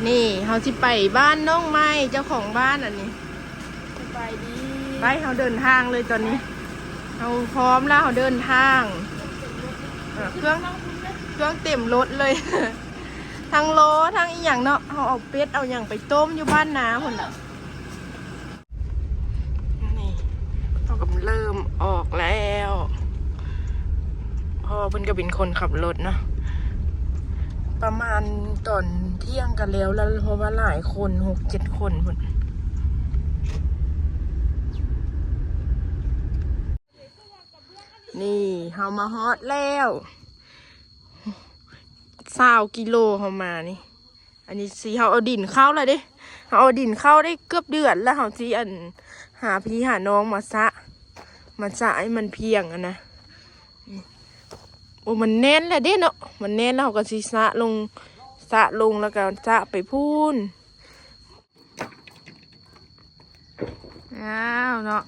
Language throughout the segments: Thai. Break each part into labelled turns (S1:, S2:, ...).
S1: นี่เขาสิไปบ้านน้องไม้เจ้าของบ้านอันนี้
S2: ไปดี
S1: ไปเขาเดินทางเลยตอนนี้เขาพร้อมแล้วเขาเดินทางเครื่องเต็มรถเลย ทั้งโลทั้งอีหยังเนาะเขาเอาเป็ดเอาอย่างไปต้มอยู่บ้านน้าคนน่ะนี่เขากำลังเริ่มออกแล้วพ่อเพิ่นก็เป็นคนขับรถเนาะประมาณตอนเที่ยงกันแล้วเพราะว่าหลายคน6-7 คนพุ่นนี่เฮามาฮอตแล้ว20 กิโลเฮามานี่อันนี้สิเฮาเอาดินเข้าเลยดิเฮาเอาดินเข้าได้เกือบเดือนแล้วเฮาสิหาพี่หาน้องมาสะให้มันเพียงอะนะโอ้มันแน่นแหละเด้เนาะมันแน่นแล้วเฮาก็สิสะลงแล้วก็สะไปพูนอ้าวเนาะ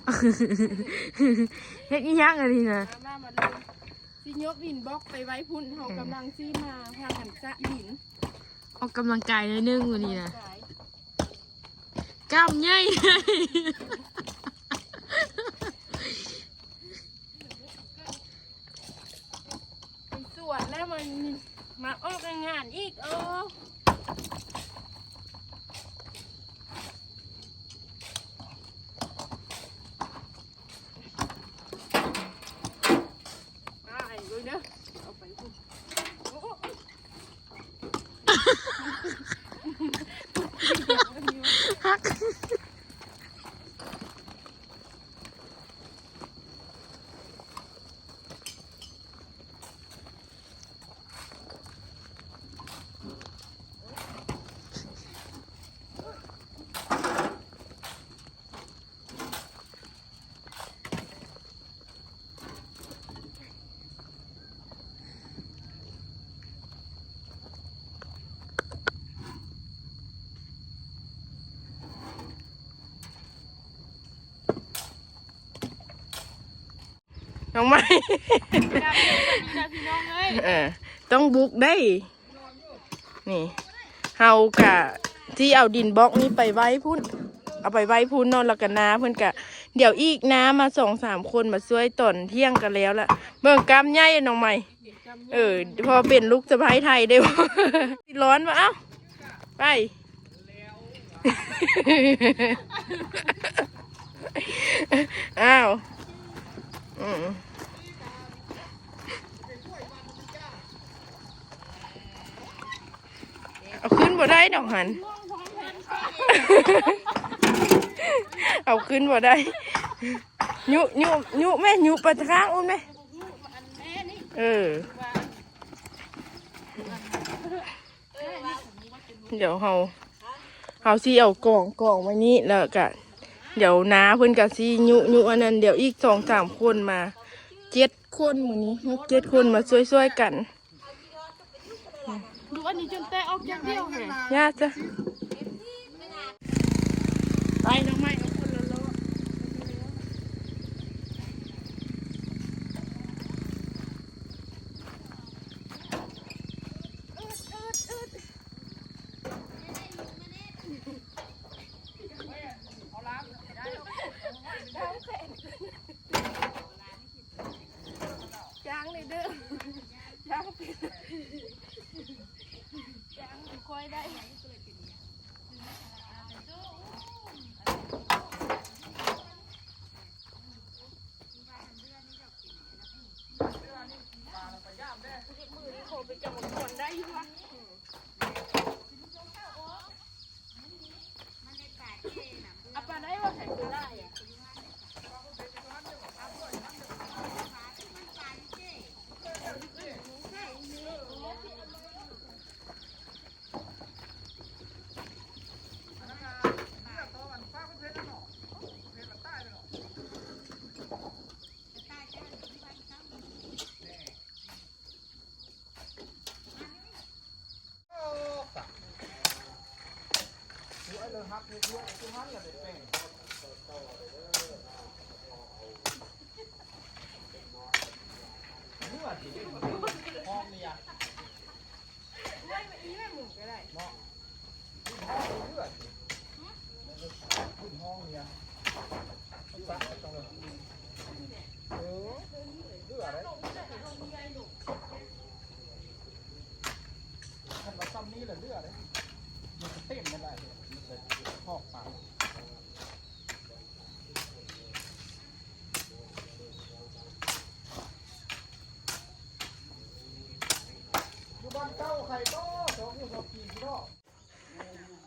S1: เฮ็ดอีหยังอันนี้นะ
S2: สิยกดินบล็อกไปไว้พุ่นเขากำลังซีมาพากันสะดิน
S1: ออกกำลังกายในนึงวันนี้นะกล้ามใหญ่
S2: เป็นส่วนแล้วมันมาออกงานอีก
S1: ฮักน้องไม้ต้องบุกได้นี่เฮากะที่เอาดินบล็อกนี้ไปไว้พุ่นเอาไปไว้พุ่นนอนแล้วกันน้าเพื่อนกะเดี๋ยวอีกน้ามา2-3 คนมาช่วยตอนเที่ยงกันแล้วล่ะเบิ่งกำใหญ่น้องไม้พอเป็นลูกสะใภ้ไทยได้บ่ ร้อนวะเอ้าไปอ้าวเอาขึ้นบ่ได้ดอกหัน เอาขึ้นบ่ได้ยุแม่ยุปะทางอุ้นไหมเดี๋ยวเฮาสิเอากล่องไว้นี่แล้วก็เดี๋ยวน้าเพิ่นก็สิยุอันนั้นเดี๋ยวอีก2-3 คนมา7 คนมื้อนี้6-7 คนมาช่วยกัน
S2: ดูอันนี้จนแต่ออกอย่างเดียวเลย
S1: ยากจ้ะ
S2: ไปน้องไม้เอาคนละโลจ้างเลยเด้อจ้างค่อยได้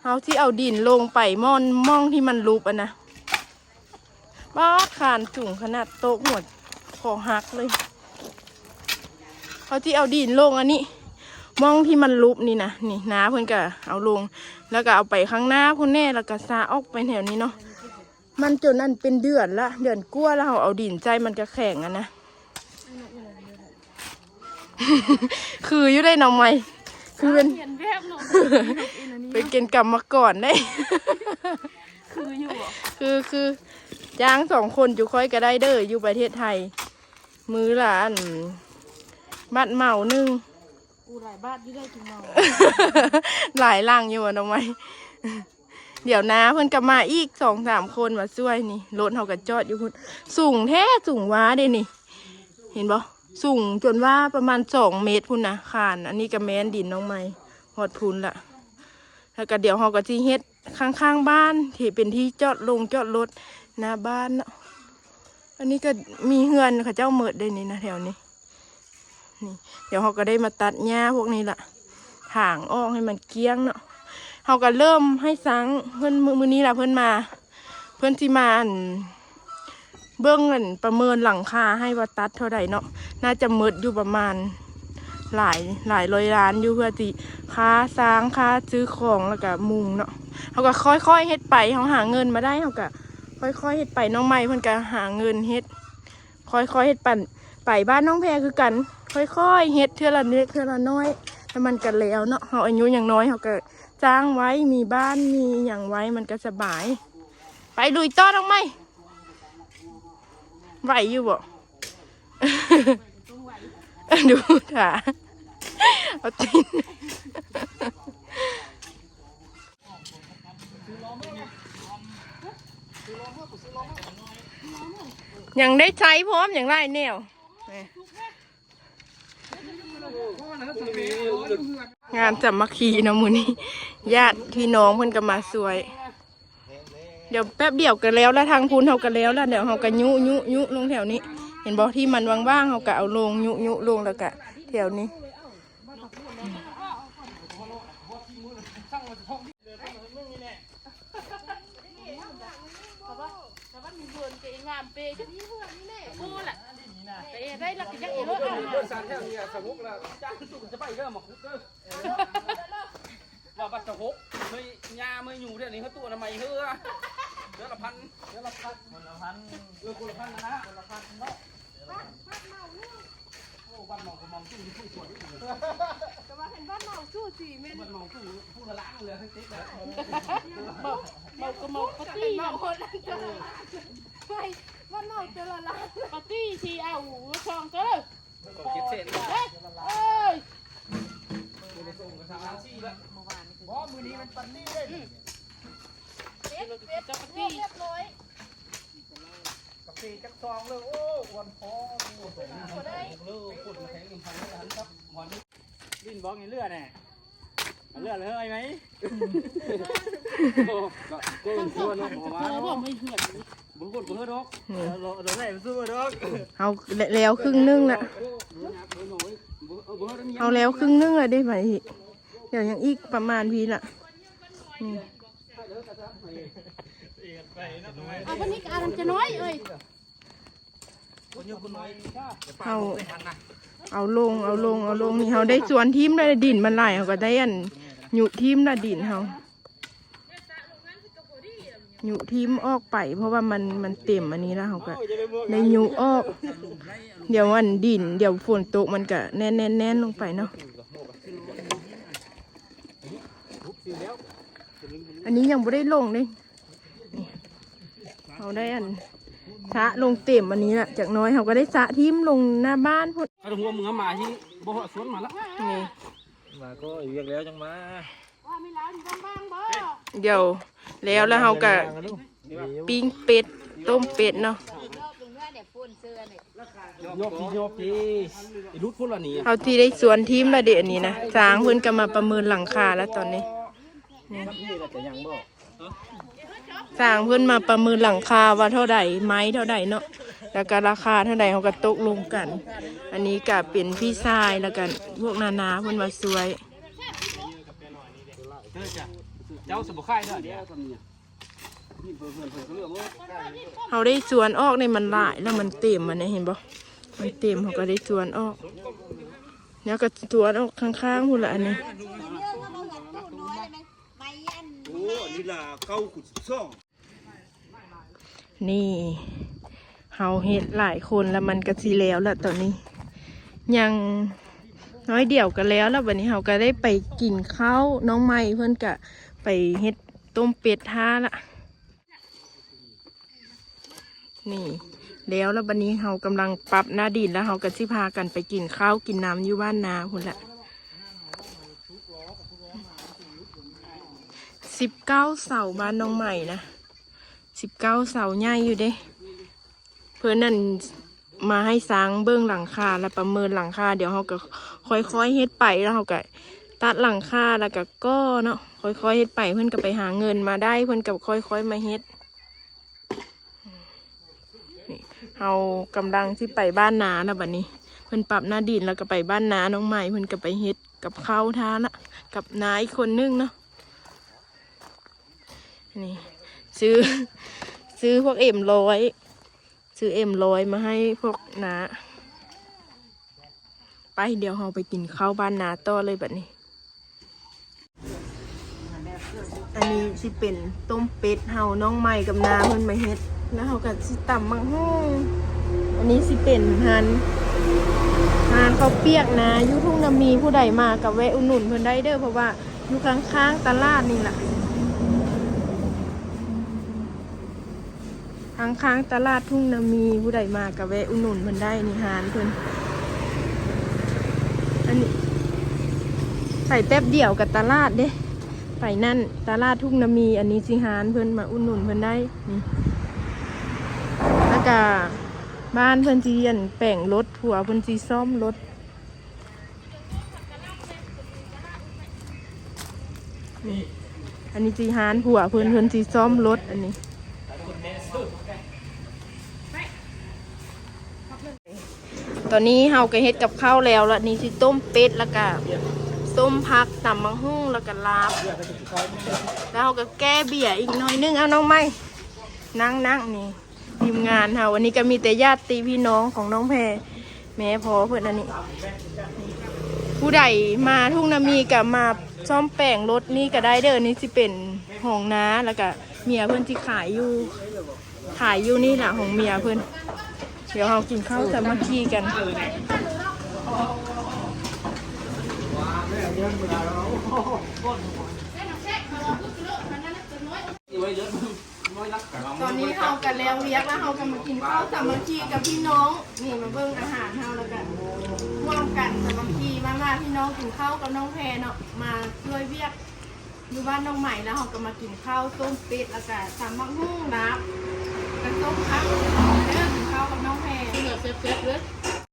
S1: เอาที่เอาดินลงไปม่องที่มันลุบอ่ะนะบ้าคานสูงขนาดโต๊ะหัวคอหักเลยเอาที่เอาดินลงอันนี้ม่องที่มันลุบนี่นะนี่น้าเพื่อนก็เอาลงแล้วก็เอาไปข้างหน้าพุ่นแน่แล้วก็ซาออกไปแถวนี้เนาะมันจนนั่นเป็นเดือนละเดือนกลัวแล้วเอาดินใจมันจะแข็งอ่ะนะ คืออยู่ได้น้องไหมคือเป็น
S2: เห็นแบบเนาะ
S1: เป็นเกณฑ์กรรมมาก่อนได้
S2: คืออยู่อ่ะ
S1: คือจ้าง2 คนอยู่ค่อยก็ได้เด้ออยู่ประเทศไทย มือละอันบัดเหมา1
S2: กูหลายบาทที่ได้กินเมา
S1: หลายล่างอยู่อะน้องไหมเดี๋ยวนะเพื่อนกลับมาอีก2-3 คนมาช่วยนี่รถเขาก็จอดอยู่พุ่นสูงแท้สูงว้าเด้นี่ เห็นบ่สูงจนว่าประมาณ2 เมตรพุ่นนะคานอันนี้ก็แม่นดินน้องไม้หอดพุ่นละแล้วก็เดี๋ยวเขาก็ที่เฮ็ดข้างๆบ้านที่เป็นที่จอดรถหน้าบ้านเนาะอันนี้ก็มีเฮือนเขาเจ้าเมิดได้นี่นะแถวนี้นี่เดี๋ยวเขาก็ได้มาตัดหญ้าพวกนี้ละถางออกให้มันเกลี้ยงเนาะเขาก็เริ่มให้สังเพื่อนมือนี้ละเพื่อนที่มาเบื้องเงินประเมินหลังคาให้ว่าตัดเท่าไหร่เนาะน่าจะหมดอยู่ประมาณหลายร้อยล้านอยู่เพื่อที่ค่าสร้างค่าซื้อของแล้วก็มุงเนาะเขาก็ค่อยๆเฮ็ดไปเขาหาเงินมาได้เขาก็ค่อยๆเฮ็ดไปน้องใหม่เพิ่นก็หาเงินเฮ็ดค่อยๆเฮ็ดไปบ้านน้องแพรคือกันค่อยๆเฮ็ดเทื่อละนิดเทื่อละน้อยแล้วมันก็แล้วเนาะเขาอายุอย่างน้อยเขาก็จ้างไว้มีบ้านมีอย่างไว้มันก็สบายไปลุยต่อน้องใหม่ไหวอยู่บ่ ดูถ่าเอาจริงยังได้ใช้พร้อมอย่างไรแนวงานสามัคคีนะมูนี่ญาติพี่น้องเพิ่นก็มาสวย เดี๋ยวแป๊บเดียวกันแล้วแล้วทางพูนเขากันแล้วแล้วเดี๋ยวเขากันยุลงแถวนี้ เห็นบอกที่มันว่างๆเขาก็เอาลงยุลงแล้วก็แถวนี้
S2: ได้หลักยังอีกแล้ว
S3: ว่าบัตรหกไม่ยาไม่อยู่เดี๋ยวนี้เขาตัวทำไมเฮ้อเดือนละพันคนละพันนะคนละพันเนาะโอ้บ้านหมองก็มองสู้สู้สวย
S2: ก็ว่าเห็นบ้านเมาสู้สิแม่
S3: บ้านหมองสู้ผู้ละล้างเลยให้ติ๊กเลย
S2: เมาก็เมาปาร์ตี้เมาคนละไม่บ้านเมาเจอละล้านปาร์ตี้ที่เอาช่องเจอ
S3: คิดเส้น
S2: เอ้ย
S3: ส่งกระทำซี่ละ
S2: มือนี้มันปาร์ตี้เลยจะปาร์ตี้เรียบร้อย
S3: กับตีจักซองเลยโอ้วันพอโอ้โหเลิกปวดแขนกำพันแล้วครับวันนี้ลิ้นบ้องในเลือดแน่เลือดเลยไหมโอ้ก็เป็นส่วนของว่า
S2: บอกไม่เหื่อน
S3: บุญบุญบุญดอกเราไหนมันสู้ดอก
S1: เอาแล้วครึ่งนึงละเอาแล้วครึ่งนึงเลยได้ไหมเดี๋ยวยังอีกประมาณพีละนี่
S2: เอาคนนี้การจะน้อยเอ้ย
S1: เอาลงนี่เขาได้ส่วนทีมได้ดินมันไหลเขาก็ได้อันหยุทีมละดินเขาหยุทีมออกไปเพราะว่ามันเต็มอันนี้แล้วเขาก็ได้หยุออกเดี๋ยววันดินเดี๋ยวฝนตกมันก็แน่นลงไปเนาะอันนี้ยังไม่ได้ลงเลยเขาได้อันสะลงเต็มอันนี้แหละจากน้อยเขาก็ได้สะทีมลงหน้าบ้านพุ่น
S3: ถ้าหัวมึงมาที่บ่อสวนมาละ
S1: นี่
S4: มาก็อีกแล้วจังมา
S2: ว่าไม่ร้านอยู่บ้างบ่
S1: เดี๋ยวแล้วเขาก็ปิ้งเป็ดต้มเป็ดเนาะ
S3: โยกที่รุดพุ่นละนี่
S1: เขาที่ได้สวนทีมละเดี๋ยวนี้นะสร้างเพิ่นก็มาประเมินหลังคาแล้วตอนนี้สร้างเพิ่นมาประเมินหลังคาว่าเท่าใดไม้เท่าใดเนาะแล้วก็ราคาเท่าใดเขาก็ตกลงกัน อันนี้ก็เป็นพี่ชายแล้วกันพวกนาเพิ่นมาสวย
S3: เจ้าสมุนไพรเด้อเดี๋ยวนี่เพื่อนเขาเลือกว่า
S1: เขาได้จวนออกในมันหลายแล้วมันเต็มมันเนี่ยเห็นบ่มันเต็มเขาก็ได้จวนออกเนี่ยก็จวนออกข้างๆหุ่นละอันนี้
S4: โอ้นี่ล่ะ9.2
S1: นี่เฮาเฮ็ดหลายคนแล้วมันก็สิแล้วละตอนนี้ ยังน้อยเดียวกันแล้ววันนี้เฮาก็ได้ไปกินข้าวน้องใหม่เพิ่นก็ไปเฮ็ดต้มเป็ดท่าละนี่แล้ววันนี้เฮากำลังปรับหน้าดินแล้วเฮาก็สิพากันไปกินข้าวกินน้ำอยู่บ้านนาพุ่นละ19 เสาบ้านน้องใหม่นะ19 เสาใหญ่อยู่เด้เพื่อนนั่นมาให้สร้างเบื้องหลังคาแล้วประเมินหลังคาเดี๋ยวเขาก็ค่อยๆเฮ็ดไปแล้วเขาก็ตัดหลังคาแล้วก็เนาะค่อยๆเฮ็ดไปเพื่อนก็ไปหาเงินมาได้เพื่อนก็ค่อยๆมาเฮ็ดนี่เรากำลังที่ไปบ้านนาแล้วบัดนี้เพื่อนปรับหน้าดินแล้วก็ไปบ้านนาน้องใหม่เพื่อนก็ไปเฮ็ดกับข้าวทานละกับน้าอีกคนนึงเนาะนี่ซื้อพวกซื้อM100มาให้พวกน้าไปเดี๋ยวเราไปกินข้าวบ้านนาต่อเลยแบบนี้ อันนี้สิเป็นต้มเป็ดเฮาน้องใหม่กับนาเพิ่นมาเฮ็ดแล้วเฮาก็สิตำมังฮู้อันนี้สิเป็นหานข้าวเปียกนะอยู่ทุ่งนามีผู้ใดมากับแวะอุดหนุนเพิ่นได้เด้อเพราะว่าอยู่ข้างๆตลาดนี่ล่ะข้างๆตลาดทุ่งนามีผู้ใดมากับแวะอุดหนุนเพิ่นได้นี่หานเพิ่นอันนี้ใส่แป๊บเดียวกับตลาดเด้ไปนั่นตลาดทุ่งนามีอันนี้สิหานเพิ่นมาอุดหนุนเพิ่นได้นี่แล้วก็บ้านเพิ่นสิเรียนแปลงรถผัวเพิ่นสิซ่อมรถนี่อันนี้สิหานผัวเพิ่นสิซ่อมรถอันนี้ตอนนี้เฮาก็เฮ็ดกับข้าวแล้วละนี่สิต้มเป็ดแล้วก็ต้มผักตำมังหุ่งแล้วก็ลาบแล้วเฮาก็แก้เบี้ยอีกหน่อยนึงเอาน้องไม้นั่งนี่ทีมงานเฮาวันนี้ก็มีแต่ญาติพี่น้องของน้องแพรแม่พอเพิ่นอันนี้ผู้ใดมาทุ่งนามีก็มาซ่อมแปลงรถนี่ก็ได้เด้อนี่สิเป็นห้องน้าแล้วก็เมียเพิ่นสิขายอยู่นี่ล่ะของเมียเพิ่นเดี๋ยวเรากินข้าวสามัคคีกันตอนนี้เรากันแล้วเรียกแล้วเรากันมากินข้าวสามัคคีกับพี่น้องนี่มาเบิ่งอาหารเราแล้วกันร่วมกันสามัคคีมาพี่น้องกินข้าวกับน้องแพรเนาะมาช่วยเวียกอยู่บ้านน้องใหม่แล้วเราก็มากินข้าวต้มเป็ดแล้วก็ตำมักหุ่งนะกันต้มผักเด้อกินข้าวกับน้องแพร
S2: เหลือเซ็ตเลย